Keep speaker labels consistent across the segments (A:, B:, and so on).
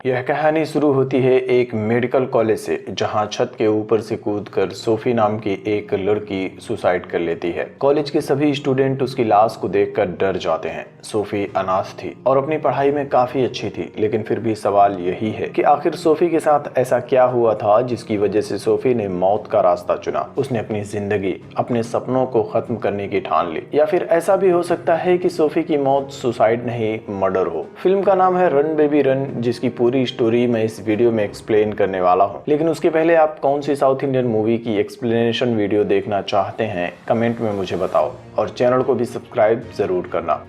A: यह कहानी शुरू होती है एक मेडिकल कॉलेज से, जहां छत के ऊपर से कूदकर सोफी नाम की एक लड़की सुसाइड कर लेती है। कॉलेज के सभी स्टूडेंट उसकी लाश को देखकर डर जाते हैं। सोफी अनाथ थी और अपनी पढ़ाई में काफी अच्छी थी, लेकिन फिर भी सवाल यही है कि आखिर सोफी के साथ ऐसा क्या हुआ था जिसकी वजह से सोफी ने मौत का रास्ता चुना। उसने अपनी जिंदगी, अपने सपनों को खत्म करने की ठान ली, या फिर ऐसा भी हो सकता है कि सोफी की मौत सुसाइड नहीं मर्डर हो। फिल्म का नाम है रन बेबी रन, जिसकी पूरी स्टोरी मैं इस वीडियो में एक्सप्लेन करने वाला हूं। लेकिन उसके पहले आप कौन सी साउथ इंडियन मूवी की एक्सप्लेनेशन वीडियो देखना चाहते हैं कमेंट में मुझे बताओ, और चैनल को भी सब्सक्राइब जरूर करना।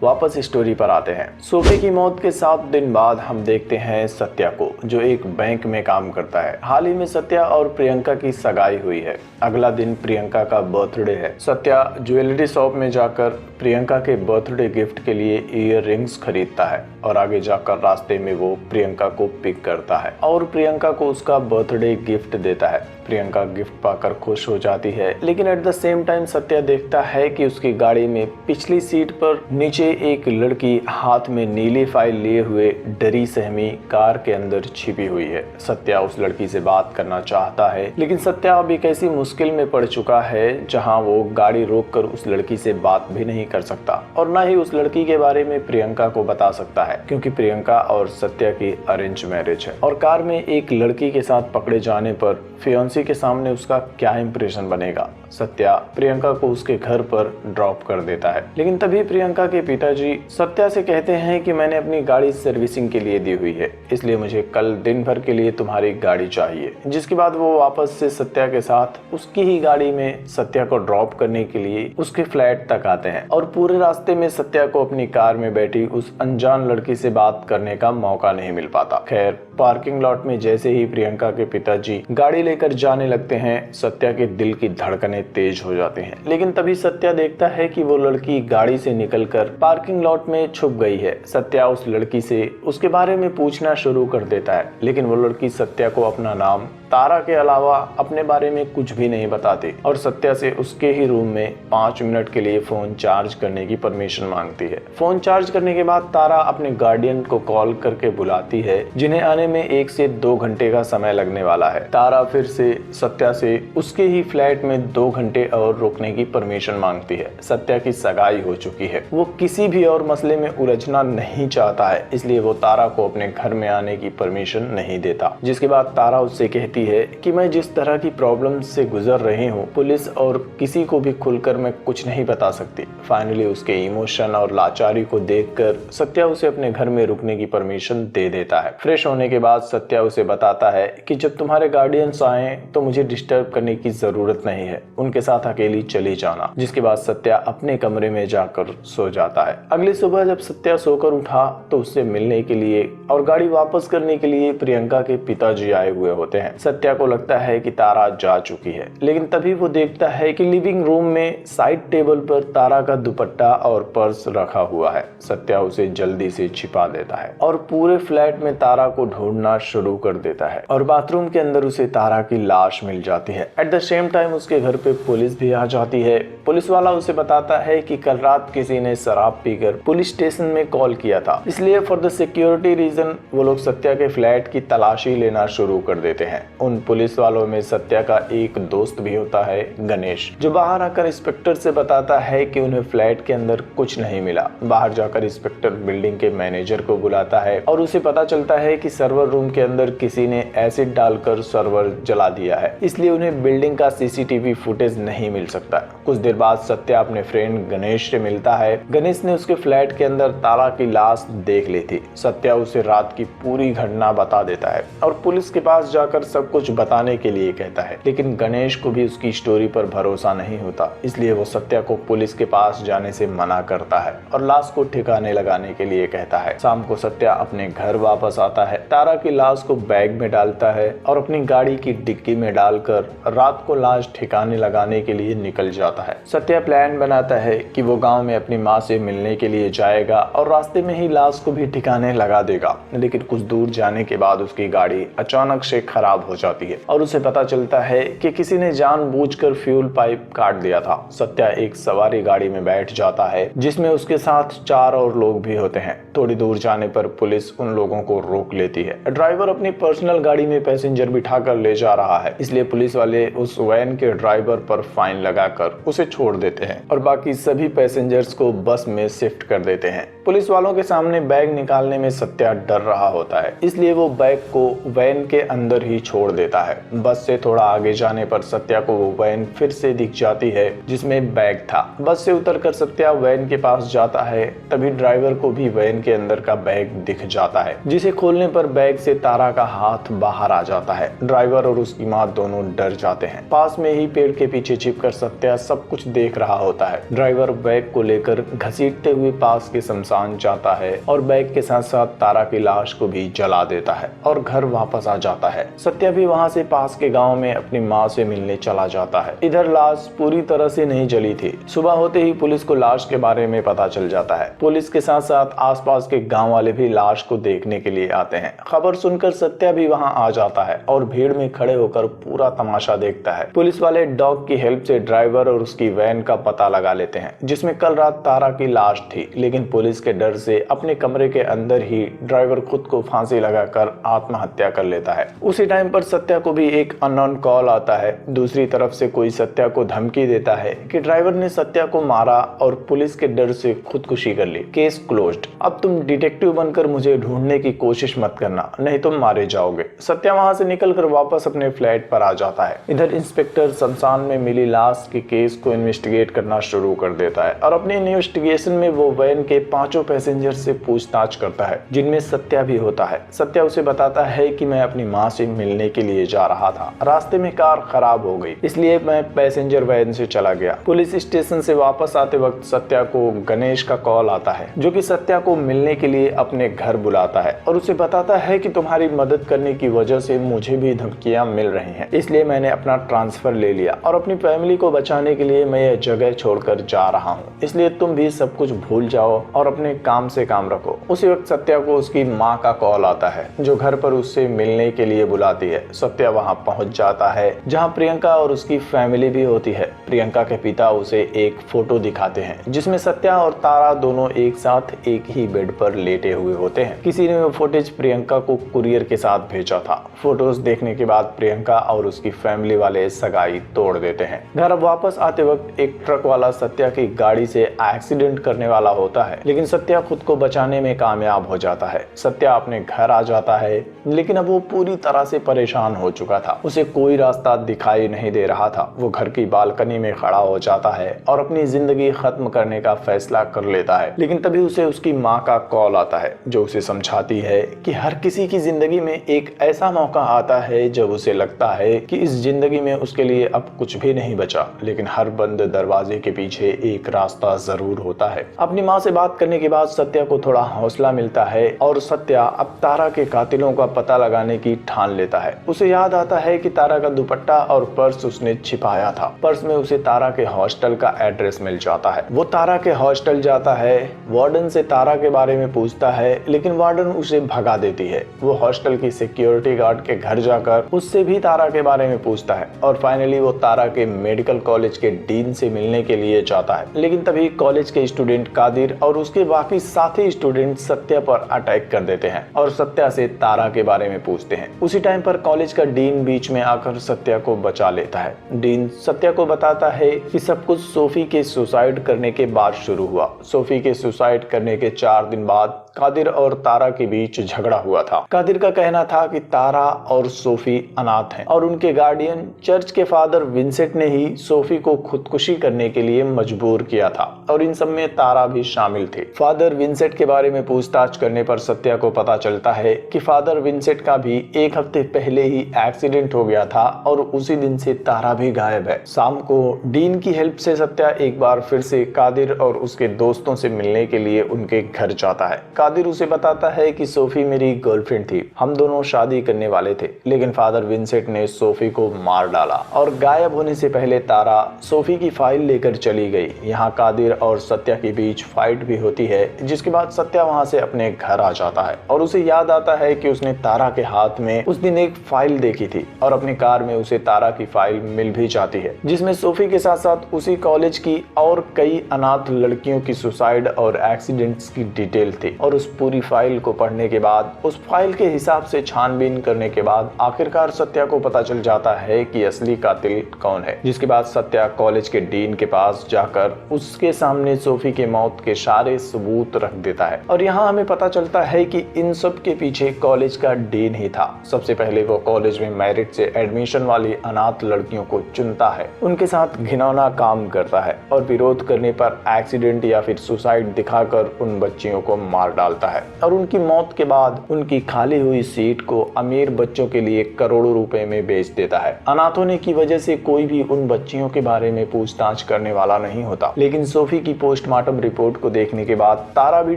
A: वापस स्टोरी पर आते हैं। सोफी की मौत के 7 दिन बाद हम देखते हैं सत्या को, जो एक बैंक में काम करता है। हाल ही में सत्या और प्रियंका की सगाई हुई है। अगला दिन प्रियंका का बर्थडे है। सत्या ज्वेलरी शॉप में जाकर प्रियंका के बर्थडे गिफ्ट के लिए ईयर रिंग्स खरीदता है, और आगे जाकर रास्ते में वो प्रियंका को पिक करता है और प्रियंका को उसका बर्थडे गिफ्ट देता है। प्रियंका गिफ्ट पाकर खुश हो जाती है, लेकिन at the same time Satya देखता है कि उसकी गाड़ी में पिछली सीट पर नीचे एक लड़की हाथ में नीली फाइल लिए हुए डरी सहमी कार के अंदर छिपी हुई है। सत्या उस लड़की से बात करना चाहता है, लेकिन सत्या अब एक ऐसी मुश्किल में पड़ चुका है जहां वो गाड़ी रोककर उस लड़की से बात भी नहीं कर सकता, और ना ही उस लड़की के बारे में प्रियंका को बता सकता है, क्योंकि प्रियंका और सत्या की अरेंज मैरिज है। और कार में एक लड़की के साथ पकड़े जाने पर फियांसी के सामने उसका क्या इंप्रेशन बनेगा। सत्या प्रियंका को उसके घर पर ड्रॉप कर देता है, लेकिन तभी प्रियंका के पिताजी सत्या से कहते हैं कि मैंने अपनी गाड़ी सर्विसिंग के लिए दी हुई है, इसलिए मुझे कल दिन भर के लिए तुम्हारी गाड़ी चाहिए। जिसके बाद वो वापस से सत्या के साथ उसकी ही गाड़ी में सत्या को ड्रॉप करने के लिए उसके फ्लैट तक आते हैं, और पूरे रास्ते में सत्या को अपनी कार में बैठी उस अनजान लड़की से बात करने का मौका नहीं मिल पाता। खैर, पार्किंग लॉट में जैसे ही प्रियंका के पिताजी गाड़ी लेकर जाने लगते हैं, सत्या के दिल की धड़कनें तेज हो जाते हैं। लेकिन तभी सत्या देखता है कि वो लड़की गाड़ी से निकलकर पार्किंग लॉट में छुप गई है। सत्या उस लड़की से उसके बारे में पूछना शुरू कर देता है, लेकिन वो लड़की सत्या को अपना नाम तारा के अलावा अपने बारे में कुछ भी नहीं बताती, और सत्या से उसके ही रूम में 5 मिनट के लिए फोन चार्ज करने की परमिशन मांगती है। फोन चार्ज करने के बाद तारा अपने गार्डियन को कॉल करके बुलाती है, जिन्हें आने में 1 से 2 घंटे का समय लगने वाला है। तारा फिर से सत्या से उसके ही फ्लैट में 2 घंटे और रुकने की परमिशन मांगती है। सत्या की सगाई हो चुकी है, वो किसी भी और मसले में उलझना नहीं चाहता है, इसलिए वो तारा को अपने घर में आने की परमिशन नहीं देता। जिसके बाद तारा उससे कहती है कि मैं जिस तरह की प्रॉब्लम से गुजर रही हूँ, पुलिस और किसी को भी खुलकर मैं कुछ नहीं बता सकती। फाइनली उसके इमोशन और लाचारी को देखकर सत्या उसे अपने घर में रुकने की परमिशन दे देता है। फ्रेश होने के बाद सत्या उसे बताता है कि जब तुम्हारे गार्डियंस आए तो मुझे डिस्टर्ब करने की जरूरत नहीं है, उनके साथ अकेली चली जाना। जिसके बाद सत्या अपने कमरे में जाकर सो जाता है। अगली सुबह जब सत्या सोकर उठा तो उससे मिलने के लिए और गाड़ी वापस करने के लिए प्रियंका के पिताजी आए हुए होते हैं। सत्या को लगता है कि तारा जा चुकी है, लेकिन तभी वो देखता है कि लिविंग रूम में साइड टेबल पर तारा का दुपट्टा और पर्स रखा हुआ है। सत्या उसे जल्दी से छिपा देता है और पूरे फ्लैट में तारा को ढूंढना शुरू कर देता है, और बाथरूम के अंदर उसे तारा की लाश मिल जाती है। एट द सेम टाइम उसके घर पे पुलिस भी आ जाती है। पुलिस वाला उसे बताता है कि कल रात किसी ने शराब पीकर पुलिस स्टेशन में कॉल किया था, इसलिए फॉर द सिक्योरिटी रीजन वो लोग सत्या के फ्लैट की तलाशी लेना शुरू कर देते हैं। उन पुलिस वालों में सत्या का एक दोस्त भी होता है, गणेश, जो बाहर आकर इंस्पेक्टर से बताता है कि उन्हें फ्लैट के अंदर कुछ नहीं मिला। बाहर जाकर इंस्पेक्टर बिल्डिंग के मैनेजर को बुलाता है और उसे पता चलता है कि सर्वर रूम के अंदर किसी ने एसिड डालकर सर्वर जला दिया है, इसलिए उन्हें बिल्डिंग का सीसीटीवी फुटेज नहीं मिल सकता। कुछ देर बाद सत्या अपने फ्रेंड गणेश से मिलता है। गणेश ने उसके फ्लैट के अंदर तारा की लाश देख ली थी। सत्या उसे रात की पूरी घटना बता देता है और पुलिस के पास जाकर सब कुछ बताने के लिए कहता है, लेकिन गणेश को भी उसकी स्टोरी पर भरोसा नहीं होता, इसलिए वो सत्या को पुलिस के पास जाने से मना करता है और लाश को ठिकाने लगाने के लिए कहता है। शाम को सत्या अपने घर वापस आता है, तारा की लाश को बैग में डालता है और अपनी गाड़ी की डिक्की में डालकर रात को लाश ठिकाने लगाने के लिए निकल जाता है। सत्या प्लान बनाता है कि वो गाँव में अपनी माँ से मिलने के लिए जाएगा और रास्ते में ही लाश को भी ठिकाने लगा देगा, लेकिन कुछ दूर जाने के बाद उसकी गाड़ी अचानक से खराब हो जाती है और उसे पता चलता है कि किसी ने जानबूझकर फ्यूल पाइप काट दिया था। सत्या एक सवारी गाड़ी में बैठ जाता है जिसमें उसके साथ 4 और लोग भी होते हैं। थोड़ी दूर जाने पर पुलिस उन लोगों को रोक लेती है। ड्राइवर अपनी पर्सनल गाड़ी में पैसेंजर बिठाकर ले जा रहा है, इसलिए पुलिस वाले उस वैन के ड्राइवर पर फाइन लगाकर उसे छोड़ देते हैं और बाकी सभी पैसेंजर्स को बस में शिफ्ट कर देते हैं। पुलिस वालों के सामने बैग निकालने में सत्या डर रहा होता है, इसलिए वो बैग को वैन के अंदर ही छोड़ देता है। बस से थोड़ा आगे जाने पर सत्या को वो वैन फिर से दिख जाती है जिसमें बैग था। बस से उतरकर सत्या वैन के पास जाता है, तभी ड्राइवर को भी वैन के अंदर का बैग दिख जाता है, जिसे खोलने पर बैग से तारा का हाथ बाहर आ जाता है। ड्राइवर और उसकी माँ दोनों डर जाते हैं। पास में ही पेड़ के पीछे छिपकर सत्या सब कुछ देख रहा होता है। ड्राइवर बैग को लेकर घसीटते हुए पास के शमशान जाता है और बैग के साथ साथ तारा की लाश को भी जला देता है और घर वापस आ जाता है। सत्या भी वहां से पास के गांव में अपनी माँ से मिलने चला जाता है। इधर लाश पूरी तरह से नहीं जली थी। सुबह होते ही पुलिस को लाश के बारे में पता चल जाता है। पुलिस के साथ साथ आसपास के गांव वाले भी लाश को देखने के लिए आते हैं। खबर सुनकर सत्या भी वहां आ जाता है और भीड़ में खड़े होकर पूरा तमाशा देखता है। पुलिस वाले डॉग की हेल्प से ड्राइवर और उसकी वैन का पता लगा लेते हैं जिसमें कल रात तारा की लाश थी, लेकिन पुलिस के डर से अपने कमरे के अंदर ही ड्राइवर खुद को फांसी लगाकर आत्महत्या कर लेता है। उसी टाइम पर सत्या को भी एक अननोन कॉल आता है। दूसरी तरफ से कोई सत्या को धमकी देता है कि ड्राइवर ने सत्या को मारा और पुलिस के डर से खुदकुशी कर ली। Case closed. अब तुम डिटेक्टिव बनकर मुझे ढूंढने की कोशिश मत करना, नहीं तुम मारे जाओगे। सत्या वहां से निकलकर वापस अपने फ्लैट पर आ जाता है। इधर इंस्पेक्टर शमशान में मिली लाश के केस को इन्वेस्टिगेट करना शुरू कर देता है और अपने इन्वेस्टिगेशन में वो वैन के 5 पैसेंजर से पूछताछ करता है, जिनमें सत्या भी होता है। सत्या उसे बताता है कि मैं अपनी माँ से मिलने के लिए जा रहा था, रास्ते में कार खराब हो गई, इसलिए मैं पैसेंजर वैन से चला गया। पुलिस स्टेशन से वापस आते वक्त सत्या को गणेश का कॉल आता है, जो कि सत्या को मिलने के लिए अपने घर बुलाता है और उसे बताता है कि तुम्हारी मदद करने की वजह से मुझे भी धमकियां मिल रही हैं, इसलिए मैंने अपना ट्रांसफर ले लिया और अपनी फैमिली को बचाने के लिए मैं यह जगह छोड़कर जा रहा हूँ, इसलिए तुम भी सब कुछ भूल जाओ और अपने काम से काम रखो। उसी वक्त सत्या को उसकी माँ का कॉल आता है, जो घर पर उससे मिलने के लिए बुलाती है। सत्या वहां पहुंच जाता है जहां प्रियंका और उसकी फैमिली भी होती है। प्रियंका के पिता उसे एक फोटो दिखाते हैं जिसमें सत्या और तारा दोनों एक साथ एक ही बेड पर लेटे हुए होते हैं। किसी ने वो फुटेज प्रियंका को कुरियर के साथ भेजा था। फोटोज देखने के बाद प्रियंका और उसकी फैमिली वाले सगाई तोड़ देते हैं। घर वापस आते वक्त एक ट्रक वाला सत्या की गाड़ी से एक्सीडेंट करने वाला होता है, लेकिन सत्या खुद को बचाने में कामयाब हो जाता है। सत्या अपने घर आ जाता है, लेकिन अब वो पूरी तरह से परेशान हो चुका था। उसे कोई रास्ता दिखाई नहीं दे रहा था। वो घर की बालकनी में खड़ा हो जाता है और अपनी जिंदगी खत्म करने का फैसला कर लेता है, लेकिन तभी उसे उसकी माँ का कॉल आता है, जो उसे समझाती है कि हर किसी की जिंदगी में एक ऐसा मौका आता है जब उसे लगता है कि इस जिंदगी में उसके लिए अब कुछ भी नहीं बचा, लेकिन हर बंद दरवाजे के पीछे एक रास्ता जरूर होता है। अपनी माँ से बात करने के बाद सत्या को थोड़ा हौसला मिलता है और सत्या अब तारा के कातिलों का पता लगाने की ठान लेता है। उसे याद आता है कि तारा का दुपट्टा और पर्स उसने छिपाया था। पर्स में उसे तारा के हॉस्टल का एड्रेस मिल जाता है। वो तारा के हॉस्टल जाता है, वार्डन से तारा के बारे में पूछता है, लेकिन वार्डन उसे भगा देती है। वो हॉस्टल की सिक्योरिटी गार्ड के घर जाकर उससे भी तारा के बारे में पूछता है और फाइनली वो तारा के मेडिकल कॉलेज के डीन से मिलने के लिए जाता है, लेकिन तभी कॉलेज के स्टूडेंट कादिर और उसके बाकी साथी स्टूडेंट सत्या पर अटैक कर देते हैं और सत्या से तारा के बारे में पूछते हैं। उसी टाइम पर कॉलेज का डीन बीच में आकर सत्या को बचा लेता है। डीन सत्या को बताता है कि सब कुछ सोफी के सुसाइड करने के बाद शुरू हुआ। सोफी के सुसाइड करने के 4 दिन बाद कादिर और तारा के बीच झगड़ा हुआ था। कादिर का कहना था कि तारा और सोफी अनाथ हैं और उनके गार्डियन चर्च के फादर विंसेंट ने ही सोफी को खुदकुशी करने के लिए मजबूर किया था और इन सब में तारा भी शामिल थे। फादर विंसेंट के बारे में पूछताछ करने पर सत्या को पता चलता है कि फादर विंसेंट का भी 1 हफ्ते पहले ही एक्सीडेंट हो गया था और उसी दिन से तारा भी गायब है। शाम को डीन की हेल्प से सत्या एक बार फिर से कादिर और उसके दोस्तों से मिलने के लिए उनके घर जाता है। कादिर उसे बताता है कि सोफी मेरी गर्लफ्रेंड थी, हम दोनों शादी करने वाले थे, लेकिन फादर विंसेंट ने सोफी को मार डाला। और गायब होने से पहले तारा सोफी की फाइल लेकर चली गई। यहाँ कादिर और सत्या के बीच फाइट भी होती है, जिसके बाद सत्या वहाँ से अपने घर आ जाता है और उसे याद आता है कि उसने तारा के हाथ में उस दिन एक फाइल देखी थी और अपनी कार में उसे तारा की फाइल मिल भी जाती है, जिसमें सोफी के साथ साथ उसी कॉलेज की और कई अनाथ लड़कियों की सुसाइड और एक्सीडेंट्स की डिटेल थी। और उस पूरी फाइल को पढ़ने के बाद, उस फाइल के हिसाब से छानबीन करने के बाद आखिरकार सत्या को पता चल जाता है कि असली कातिल कौन है। जिसके बाद सत्या कॉलेज के डीन के पास जाकर उसके सामने सोफी के मौत के सारे सबूत रख देता है। और यहाँ हमें पता चलता है कि इन सब के पीछे कॉलेज का डीन ही था। सबसे पहले वो कॉलेज में मेरिट से एडमिशन वाली अनाथ लड़कियों को चुनता है, उनके साथ घिनौना काम करता है और विरोध करने पर एक्सीडेंट या फिर सुसाइड दिखाकर उन बच्चियों को मार डालता है। और उनकी मौत के बाद उनकी खाली हुई सीट को अमीर बच्चों के लिए करोड़ों रुपए में बेच देता है। अनाथ होने की वजह से कोई भी उन बच्चियों के बारे में पूछताछ करने वाला नहीं होता। लेकिन सोफी की पोस्टमार्टम रिपोर्ट को देखने के बाद तारा भी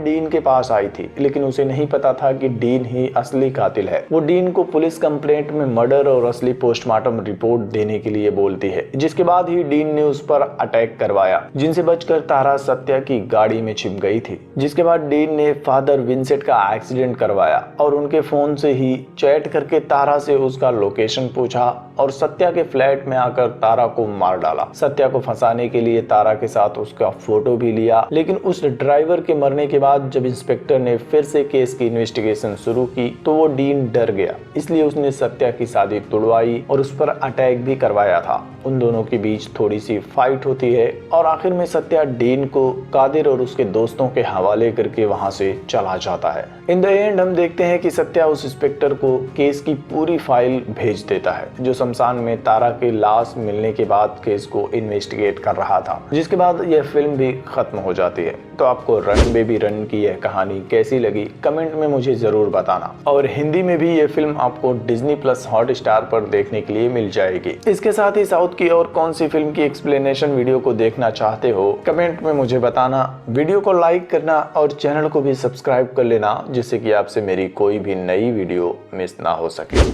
A: डीन के पास आई थी, लेकिन उसे नहीं पता था कि डीन ही असली कातिल है। वो डीन को पुलिस कंप्लेंट में मर्डर और असली पोस्टमार्टम रिपोर्ट देने के लिए बोलती है, जिसके बाद ही डीन ने उस पर अटैक करवाया, जिनसे बचकर तारा सत्या की गाड़ी में छिप गई थी। जिसके बाद डीन ने फादर विंसेंट का एक्सीडेंट करवाया और उनके फोन से ही चैट करके तारा से उसका लोकेशन पूछा और सत्या के फ्लैट में आकर तारा को मार डाला। सत्या को फंसाने के लिए तारा के साथ उसका फोटो भी लिया, लेकिन उस ड्राइवर के मरने के बाद जब इंस्पेक्टर ने फिर से केस की इन्वेस्टिगेशन शुरू की तो वो डीन डर गया, इसलिए उसने सत्या की शादी तुड़वाई और उस पर अटैक भी करवाया था। उन दोनों के बीच थोड़ी सी फाइट होती है और आखिर में सत्या डीन को कादिर और उसके दोस्तों के हवाले करके वहां से चला जाता है। इन द एंड हम देखते हैं कि सत्या उस इंस्पेक्टर को केस की पूरी फाइल भेज देता है, जो शमशान में तारा की लाश मिलने के बाद केस को इन्वेस्टिगेट कर रहा था। जिसके बाद यह फिल्म भी खत्म हो जाती है। तो आपको रन बेबी रन की यह कहानी कैसी लगी कमेंट में मुझे जरूर बताना। और हिंदी में भी यह फिल्म आपको डिज्नी प्लस हॉटस्टार पर देखने के लिए मिल जाएगी। इसके साथ ही साउथ की और कौन सी फिल्म की एक्सप्लेनेशन वीडियो को देखना चाहते हो कमेंट में मुझे बताना। वीडियो को लाइक करना और चैनल को भी सब्सक्राइब कर लेना, जिससे कि आपसे मेरी कोई भी नई वीडियो मिस ना हो सके।